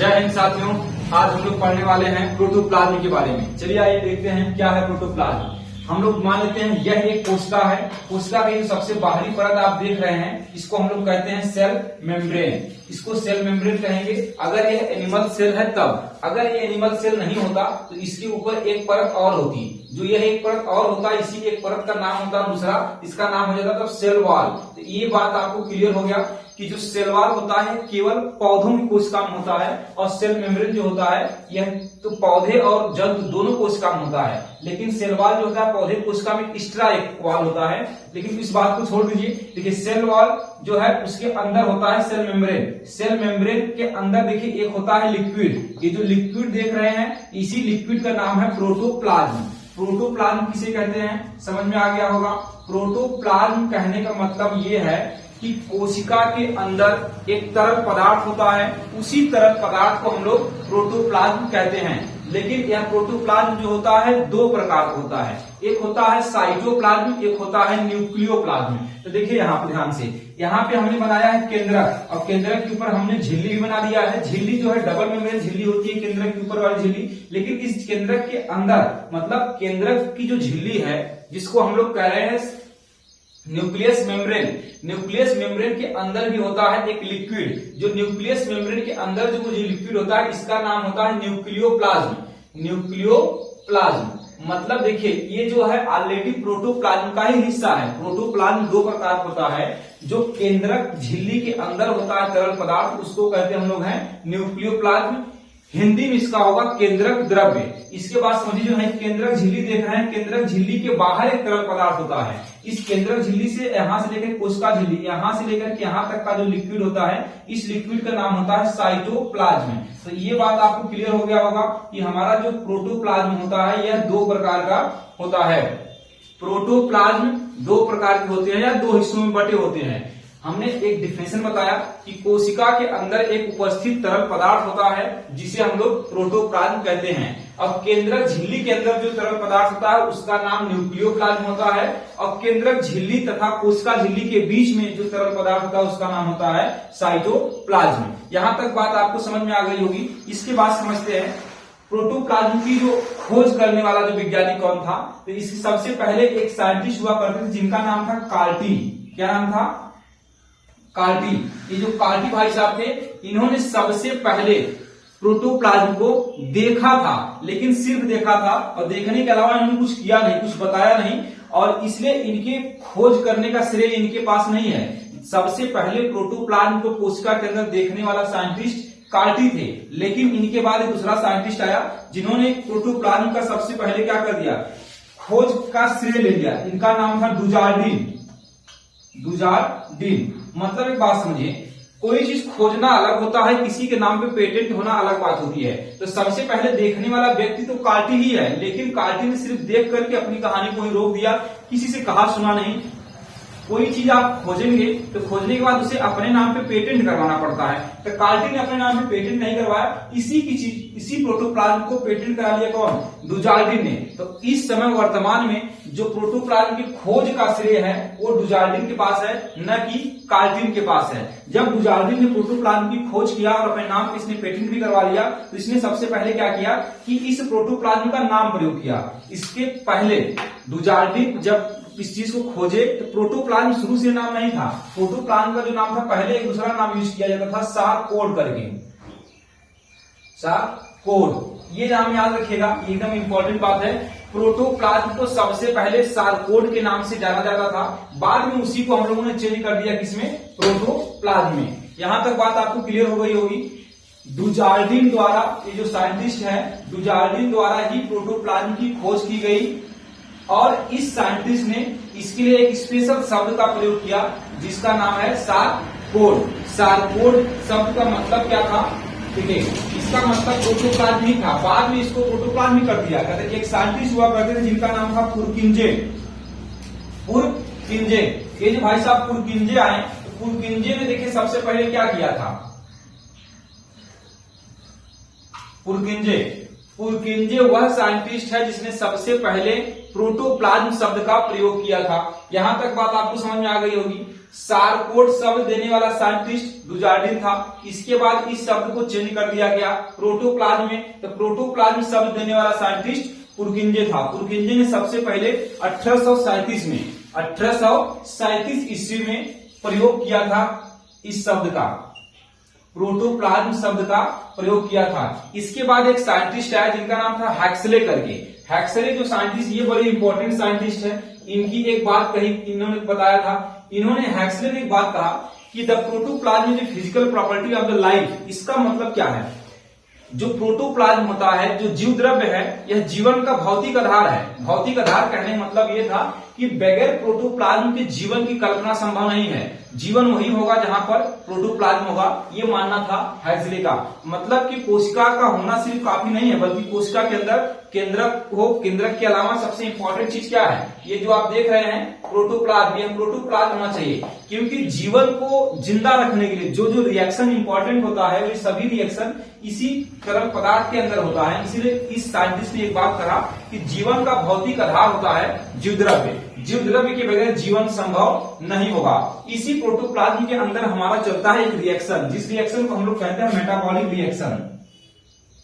जय हिंद साथियों, आज हम लोग पढ़ने वाले हैं प्रोटोप्लाज्म के बारे में। चलिए आइए देखते हैं क्या है प्रोटोप्लाज्म। हम लोग मान लेते हैं यह एक कोशिका है। कोशिका की जो सबसे बाहरी परत आप देख रहे हैं इसको हम लोग कहते हैं सेल मेम्ब्रेन। इसको सेल मेम्ब्रेन कहेंगे अगर यह एनिमल सेल है तब। अगर ये एनिमल सेल नहीं होता तो इसके ऊपर एक परत और होती, जो यह एक परत और होता, इसी एक परत का नाम होता दूसरा, इसका नाम हो जाता तब सेल वॉल। तो ये बात आपको क्लियर हो गया कि जो सेल वॉल होता है केवल पौधों की कोशिका में होता है और सेल मेम्ब्रेन जो होता है यह तो पौधे और जंतु दोनों कोशिका में होता है। लेकिन सेल वॉल जो होता है पौधे कोशिका में एक्स्ट्रा एक वॉल होता है। लेकिन इस बात को छोड़ दीजिए, देखिए सेल वॉल जो है उसके अंदर होता है सेल मेम्ब्रेन। सेल मेम्ब्रेन के अंदर देखिए एक होता है लिक्विड। ये जो लिक्विड देख रहे हैं इसी लिक्विड का नाम है प्रोटोप्लाज्म। प्रोटोप्लाज्म किसे कहते हैं समझ में आ गया होगा। प्रोटोप्लाज्म कहने का मतलब ये है कि कोशिका के अंदर एक तरल पदार्थ होता है, उसी तरल पदार्थ को हम लोग प्रोटोप्लाज्म कहते हैं। लेकिन यह प्रोटोप्लाज्म जो होता है दो प्रकार का होता है, एक होता है साइटोप्लाज्म, एक होता है न्यूक्लियोप्लाज्म। तो देखिए यहाँ पे ध्यान से, यहाँ पे हमने बनाया है केंद्रक और केंद्रक के ऊपर हमने झिल्ली भी बना दिया है। झिल्ली जो है डबल मेम्ब्रेन झिल्ली होती है केंद्रक के ऊपर वाली झिल्ली। लेकिन इस केंद्रक के अंदर मतलब केंद्रक की जो झिल्ली है जिसको हम लोग कह रहे हैं न्यूक्लियस मेम्ब्रेन। न्यूक्लियस मेम्ब्रेन के अंदर भी होता है एक लिक्विड। जो न्यूक्लियस मेम्ब्रेन के अंदर जो लिक्विड होता है इसका नाम होता है न्यूक्लियोप्लाज्म। न्यूक्लियोप्लाज्म मतलब देखिए ये जो है ऑलरेडी प्रोटोप्लाज्म का ही हिस्सा है। प्रोटोप्लाज्म दो प्रकार होता है, जो केंद्रक झिल्ली के अंदर होता है तरल पदार्थ उसको कहते हैं हम लोग हैं न्यूक्लियोप्लाज्म। हिंदी में इसका होगा केंद्रक द्रव्य। इसके बाद समझिए जो है केंद्रक झिल्ली देख रहे हैं, केंद्रक झिल्ली के बाहर एक तरल पदार्थ होता है। इस केंद्रक झिल्ली से यहां से लेकर कोशिका झिल्ली, यहां से लेकर के यहां तक का जो लिक्विड होता है इस लिक्विड का नाम होता है साइटोप्लाज्म। तो ये बात आपको क्लियर हो गया होगा कि हमारा जो प्रोटोप्लाज्म होता है यह दो प्रकार का होता है। प्रोटोप्लाज्म दो प्रकार के होते हैं या दो हिस्सों में बटे होते हैं। हमने एक डिफिनेशन बताया कि कोशिका के अंदर एक उपस्थित तरल पदार्थ होता है जिसे हम लोग प्रोटोप्लाज्म कहते हैं। अब केंद्रक झिल्ली के अंदर जो तरल पदार्थ होता है उसका नाम न्यूक्लियोप्लाज्म होता है और केंद्रक झिल्ली तथा कोशिका झिल्ली के बीच में जो तरल पदार्थ होता है उसका नाम होता है साइटोप्लाज्म। यहां तक बात आपको समझ में आ गई होगी। इसके बाद समझते हैं प्रोटोप्लाज्म की जो खोज करने वाला जो वैज्ञानिक कौन था। तो इससे सबसे पहले एक साइंटिस्ट हुआ करते थे जिनका नाम था कार्टी। क्या नाम था? कार्टी। ये जो कार्टी भाई साहब थे इन्होंने सबसे पहले प्रोटोप्लाज्म को देखा था, लेकिन सिर्फ देखा था और देखने के अलावा इन्होंने कुछ किया नहीं, कुछ बताया नहीं और इसलिए इनके खोज करने का श्रेय इनके पास नहीं है। सबसे पहले प्रोटोप्लाज्म को कोशिका के अंदर देखने वाला साइंटिस्ट कार्टी थे। लेकिन इनके बाद एक दूसरा साइंटिस्ट आया जिन्होंने प्रोटोप्लाज्म का सबसे पहले क्या कर दिया, खोज का श्रेय ले लिया। इनका नाम था डुजार्डिन। डुजार्डिन मतलब एक बात समझिए, कोई चीज खोजना अलग होता है, किसी के नाम पे पेटेंट होना अलग बात होती है। तो सबसे पहले देखने वाला व्यक्ति तो कार्टी ही है, लेकिन कार्टी ने सिर्फ देख करके अपनी कहानी को ही रोक दिया, किसी से कहा सुना नहीं। कोई चीज आप खोजेंगे तो खोजने के बाद उसे अपने नाम पे पेटेंट करवाना पड़ता है। तो कार्टी ने अपने नाम पे पेटेंट नहीं करवाया, इसी प्रोटोप्लाज्म को पेटेंट करा लिया कौन? डुजार्डिन ने। तो इस समय वर्तमान में जो प्रोटोप्लाज्म की खोज का श्रेय है वो डुजार्डिन के पास है, न कि कार्टिन के पास है। जब डुजार्डिन ने प्रोटोप्लाज्म की खोज किया और अपने नाम पे इसने पेटेंट भी करवा लिया तो इसने सबसे पहले क्या किया कि इस प्रोटोप्लाज्म का नाम प्रयोग किया। इसके पहले डुजार्डिन जब इस चीज को खोजे तो प्रोटोप्लाज्म शुरू से नाम नहीं था। प्रोटोप्लाज्म का जो नाम था पहले एक दूसरा नाम यूज किया जाता था सारकोड करके। सारकोड ये नाम याद रखिएगा, एकदम इंपॉर्टेंट बात है। प्रोटोप्लाज्म को सबसे पहले सारकोड के नाम से जाना जाता था, बाद में उसी को हम लोगों ने चेंज कर दिया किसमें? प्रोटोप्लाज्म में। यहां तक बात आपको क्लियर हो गई होगी। डुजार्डिन द्वारा, ये जो साइंटिस्ट है डुजार्डिन द्वारा ही प्रोटोप्लाज्म की खोज की गई और इस साइंटिस्ट ने इसके लिए एक स्पेशल शब्द का प्रयोग किया जिसका नाम है सारकोड। सारकोड शब्द का मतलब क्या था? ठीक है, इसका मतलब प्रोटोप्लाज्म ही था, बाद में इसको प्रोटोप्लाज्म ही कर दिया। कहते एक साइंटिस्ट हुआ करते थे जिनका नाम था पुरकिंजे। पुरकिंजे, ये जो भाई साहब पुरकिंजे आए तो पुरकिंजे ने देखिए सबसे पहले क्या किया था? पुरकिंजे वह साइंटिस्ट है जिसने सबसे पहले प्रोटोप्लाज्म शब्द का प्रयोग किया था। यहां तक बात आपको समझ में आ गई होगी। सारकोड शब्द देने वाला साइंटिस्ट डुजार्डिन था। इसके बाद इस शब्द को चेंज कर दिया गया प्रोटोप्लाज्म में। तो प्रोटोप्लाज्म शब्द देने वाला साइंटिस्ट पुरकिंजे था। पुरकिंजे ने सबसे पहले 1837 ईस्वी में प्रयोग किया था इस शब्द का, प्रोटोप्लाज्म शब्द का प्रयोग किया था। इसके बाद एक साइंटिस्ट आया जिनका नाम था हैक्सले करके। हैक्सले जो साइंटिस्ट, ये बड़े इंपॉर्टेंट साइंटिस्ट है। इनकी एक बात कही, इन्होंने बताया था, इन्होंने हैक्सले ने एक बात कहा कि the protoplasm is physical property of the life. इसका मतलब क्या है? जो प्रोटोप्लाज्म होता है, जो जीव द्रव्य है, यह जीवन का भौतिक आधार है। भौतिक आधार कहने का मतलब ये था कि बगैर प्रोटोप्लाज्म के जीवन की कल्पना संभव नहीं है। जीवन वही होगा जहां पर प्रोटोप्लाज्म होगा, ये मानना था हैक्सले का। मतलब कि कोशिका का होना सिर्फ काफी नहीं है, बल्कि कोशिका के अंदर केंद्रक हो। केंद्रक के अलावा सबसे इंपॉर्टेंट चीज क्या है? ये जो आप देख रहे हैं प्रोटोप्लाज्म, ये प्रोटोप्लाज्म होना चाहिए, क्योंकि जीवन को जिंदा रखने के लिए जो जो रिएक्शन इंपॉर्टेंट होता है, वे सभी रिएक्शन इसी तरल पदार्थ के अंदर होता है। इसीलिए इस साइंटिस्ट ने एक बात कहा कि जीवन का भौतिक आधार होता है जीव द्रव्य। जीव द्रव्य के बगैर जीवन संभव नहीं होगा। इसी प्रोटोप्लाज्म के अंदर हमारा चलता है एक रिएक्शन, जिस रिएक्शन को हम लोग कहते हैं मेटाबॉलिक रिएक्शन।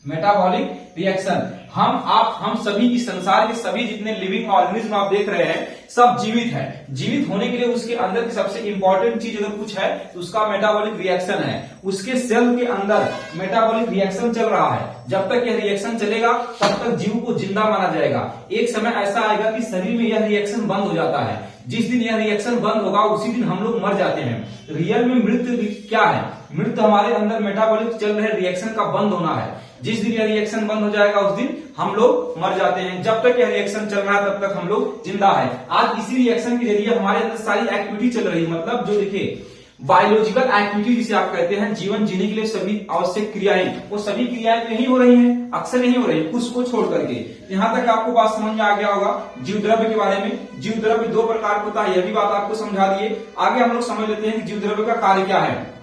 Metabolic reaction. हम सभी इस संसार के सभी जितने लिविंग ऑर्गेनिज्म आप देख रहे हैं, सब जीवित है। जीवित होने के लिए उसके अंदर की सबसे इंपॉर्टेंट चीज अगर कुछ है तो उसका मेटाबॉलिक रिएक्शन है। उसके सेल के अंदर मेटाबॉलिक रिएक्शन चल रहा है। जब तक यह रिएक्शन चलेगा तब तक जीव को जिंदा माना जाएगा। एक समय ऐसा आएगा कि शरीर में यह रिएक्शन बंद हो जाता है। जिस दिन यह रिएक्शन बंद होगा उसी दिन हम लोग मर जाते हैं। रियल में मृत्यु क्या है? मृत्यु हमारे अंदर मेटाबॉलिक चल रहे रिएक्शन का बंद होना है। जिस दिन यह रिएक्शन बंद हो जाएगा उस दिन हम लोग मर जाते हैं। जब तक यह रिएक्शन चल रहा है तब तक हम लोग जिंदा है। आज इसी रिएक्शन के जरिए हमारे अंदर सारी एक्टिविटी चल रही है। मतलब जो देखिए बायोलॉजिकल एक्टिविटी जिसे आप कहते हैं, जीवन जीने के लिए सभी आवश्यक क्रियाएं, वो सभी क्रियाएं तो यही हो रही हैं, अक्सर यही हो रही है, कुछ को छोड़ करके। यहां तक आपको बात समझ में आ गया होगा जीव द्रव्य के बारे में। जीव द्रव्य दो प्रकार का होता है, यह भी बात आपको समझा दिए। आगे हम लोग समझ लेते हैं कि जीव द्रव्य का कार्य क्या है।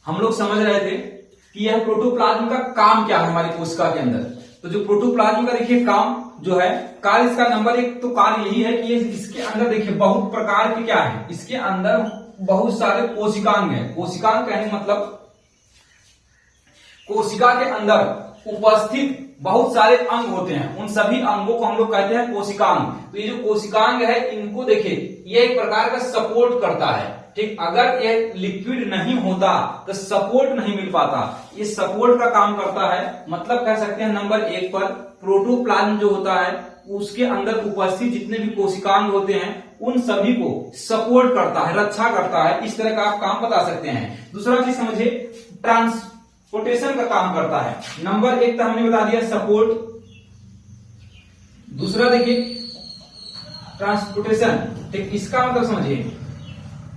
हम लोग समझ रहे थे कि यह प्रोटोप्लाज्म का काम क्या है हमारी कोशिका के अंदर। तो जो प्रोटोप्लाज्म का देखिए काम जो है, कार्य इसका नंबर एक तो कार्य यही है कि ये इसके अंदर देखिए बहुत प्रकार के क्या है, इसके अंदर बहुत सारे कोशिकांग है। कोशिकांग कहने मतलब कोशिका के अंदर उपस्थित बहुत सारे अंग होते हैं, उन सभी अंगों को हम लोग कहते हैं कोशिकांग। तो ये जो कोशिकांग है, इनको देखिए ये एक प्रकार का सपोर्ट करता है। ठीक, अगर ये लिक्विड नहीं होता तो सपोर्ट नहीं मिल पाता, ये सपोर्ट का काम करता है। मतलब कह सकते हैं नंबर एक पर प्रोटोप्लाज्म जो होता है उसके अंदर उपस्थित जितने भी कोशिकांग होते हैं उन सभी को सपोर्ट करता है, रक्षा करता है। इस तरह का आप काम बता सकते हैं। दूसरा चीज समझिए, ट्रांसपोर्टेशन का काम करता है। नंबर एक तो हमने बता दिया सपोर्ट, दूसरा देखिए ट्रांसपोर्टेशन। ठीक, इसका मतलब समझिए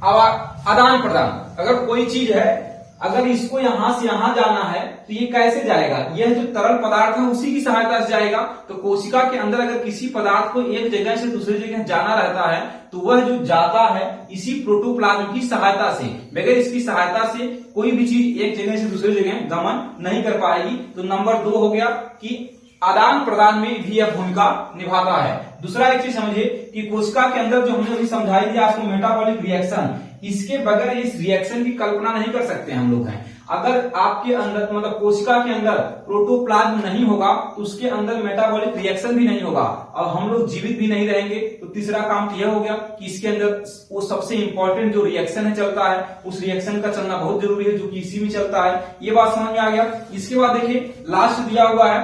आदान प्रदान। अगर कोई चीज है, अगर इसको यहां से यहां जाना है तो ये कैसे जाएगा? यह जो तरल पदार्थ है उसी की सहायता से जाएगा। तो कोशिका के अंदर अगर किसी पदार्थ को एक जगह से दूसरी जगह जाना रहता है तो वह जो जाता है इसी प्रोटोप्लाज्म की सहायता से। बगैर इसकी सहायता से कोई भी चीज एक जगह से दूसरी जगह गमन नहीं कर पाएगी। तो नंबर दो हो गया कि आदान प्रदान में भी यह भूमिका निभाता है। दूसरा एक चीज समझिए कि कोशिका के अंदर जो हमने अभी समझाई थी आपको मेटाबॉलिक रिएक्शन, इसके बगैर इस रिएक्शन की कल्पना नहीं कर सकते हम लोग हैं। अगर आपके अंदर मतलब कोशिका के अंदर प्रोटोप्लाज्म नहीं होगा तो उसके अंदर मेटाबॉलिक रिएक्शन भी नहीं होगा और हम लोग जीवित भी नहीं रहेंगे। तो तीसरा काम यह हो गया कि इसके अंदर वो सबसे इंपॉर्टेंट जो रिएक्शन है चलता है, उस रिएक्शन का चलना बहुत जरूरी है जो कि इसी में चलता है। ये बात समझ में आ गया। इसके बाद देखिए लास्ट दिया हुआ है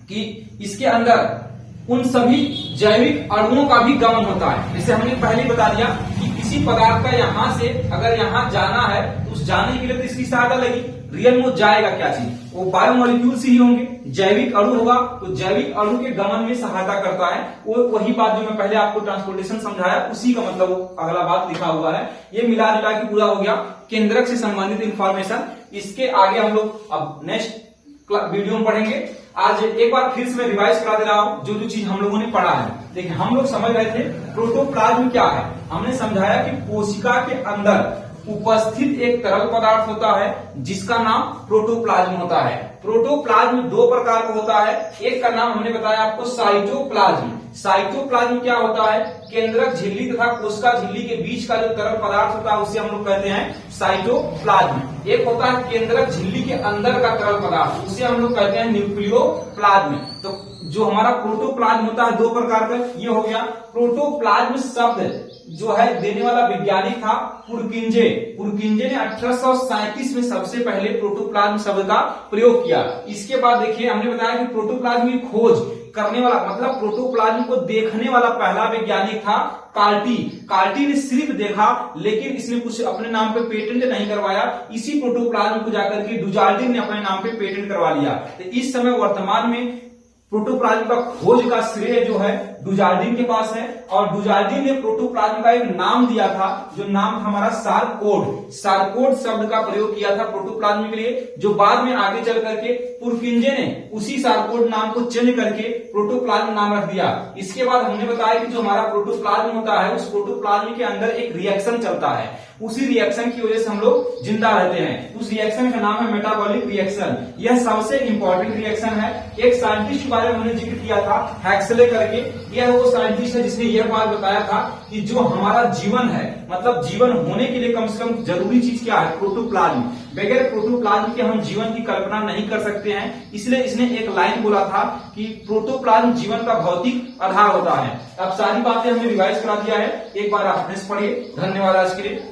कि इसके अंदर उन सभी जैविक अणुओं का भी गमन होता है। जैसे हमने पहले बता दिया कि किसी पदार्थ का यहां से अगर यहां जाना है तो उस जाने के लिए तो इसकी सहायता लगी। रियल में जाएगा क्या चीज? वो बायोमोलिक्यूल से ही होंगे, जैविक अणु होगा। तो जैविक अणु के गमन में सहायता करता है। वो वही बात जो मैं पहले आपको ट्रांसपोर्टेशन समझाया उसी का मतलब अगला बात लिखा हुआ है। ये मिला जुला के पूरा हो गया केंद्रक से संबंधित इंफॉर्मेशन। इसके आगे हम लोग अब नेक्स्ट वीडियो में पढ़ेंगे। आज एक बार फिर से मैं रिवाइज करा दे रहा हूं जो चीज हम लोगों ने पढ़ा है। देखिए हम लोग समझ रहे थे प्रोटोप्लाज्म क्या है। हमने समझाया कि कोशिका के अंदर उपस्थित एक तरल पदार्थ होता है जिसका नाम प्रोटोप्लाज्म होता है। प्रोटोप्लाज्म दो प्रकार का होता है। एक का नाम हमने बताया आपको साइटोप्लाज्म, साइटोप्लाज्म क्या होता है? केंद्रक झिल्ली तथा कोशिका झिल्ली के बीच का जो तरल पदार्थ होता है उसे हम लोग कहते हैं साइटोप्लाज्म। एक होता है केंद्रक झिल्ली के अंदर का तरल पदार्थ, उसे हम लोग कहते हैं न्यूक्लियोप्लाज्म। तो जो हमारा प्रोटोप्लाज्म होता है दो प्रकार का, ये हो गया प्रोटोप्लाज्म शब्द जो है देने वाला वैज्ञानिक था पुरकिंजे। पुरकिंजे ने 1837 में सबसे पहले प्रोटोप्लाज्म शब्द का प्रयोग किया। इसके बाद देखिए हमने बताया कि प्रोटोप्लाज्म की खोज करने वाला मतलब प्रोटोप्लाज्म को देखने वाला पहला वैज्ञानिक था कार्टी। कार्टी ने सिर्फ देखा, लेकिन इसने कुछ अपने नाम पे पेटेंट नहीं करवाया। इसी प्रोटोप्लाज्म को जाकर के डुजार्डिन ने अपने नाम पे पेटेंट करवा लिया। तो इस समय वर्तमान में प्रोटोप्लाज्म का खोज का श्रेय जो है डुजार्डिन के पास है, और डुजार्डिन ने प्रोटोप्लाज्म का एक नाम दिया था, जो नाम था हमारा सारकोड। सारकोड शब्द का प्रयोग किया था प्रोटोप्लाज्म के लिए, जो बाद में आगे चल करके पुरकिंजे ने उसी सारकोड नाम को चेंज करके प्रोटोप्लाज्म नाम रख दिया। इसके बाद हमने बताया कि जो हमारा प्रोटोप्लाज्म होता है उस प्रोटोप्लाज्म के अंदर एक रिएक्शन चलता है, उसी रिएक्शन की वजह से हम लोग जिंदा रहते हैं। उस रिएक्शन का नाम है मेटाबॉलिक रिएक्शन। यह सबसे इंपॉर्टेंट रिएक्शन है। एक साइंटिस्ट के बारे में हमने जिक्र किया था, हैक्सले करके। यह वो साइंटिस्ट है जिसने यह बात बताया था कि जो हमारा जीवन है, मतलब जीवन होने के लिए कम से कम जरूरी चीज क्या है? प्रोटोप्लाज्म। बगैर प्रोटोप्लाज्म के हम जीवन की कल्पना नहीं कर सकते हैं। इसलिए इसने एक लाइन बोला था कि प्रोटोप्लाज्म जीवन का भौतिक आधार होता है। अब सारी बातें हमने रिवाइज करा दिया है, एक बार आप पढ़िए। धन्यवाद आज के लिए।